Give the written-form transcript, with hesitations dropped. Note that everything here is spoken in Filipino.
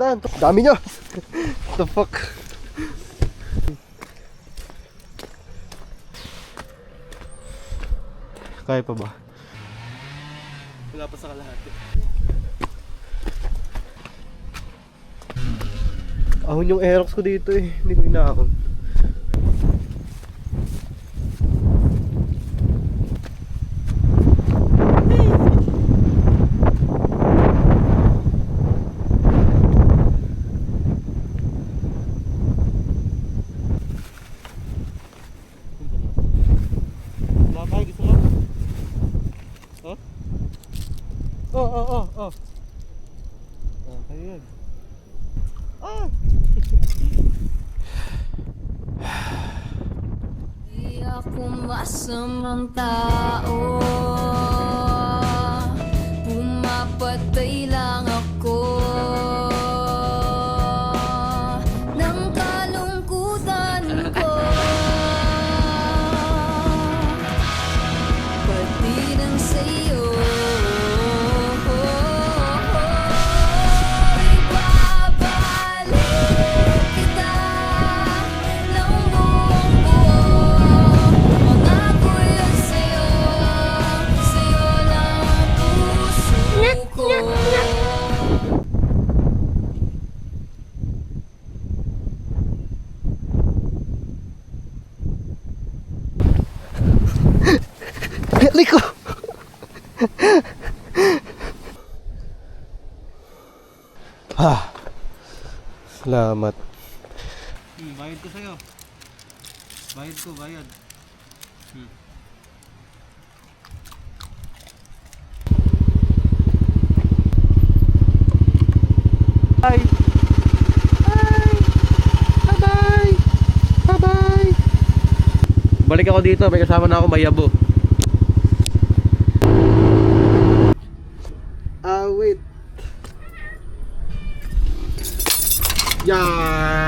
daan. Dami nyo. What the fuck? Kaya pa ba? Wala pa sa kalahati. Ahon yung Aerox ko dito eh. Hindi ko inaahon. Oh. Okay yan. Ah! Di ako masamang tao, pumapatay lang ako ng kalungkutan ko, pati ng sa'yo. Liko! Salamat. Bayad ko sa'yo. Bayad. Bye! Bye! Bye-bye! Balik ako dito, may kasama na ako mayabo. Wait. Yan!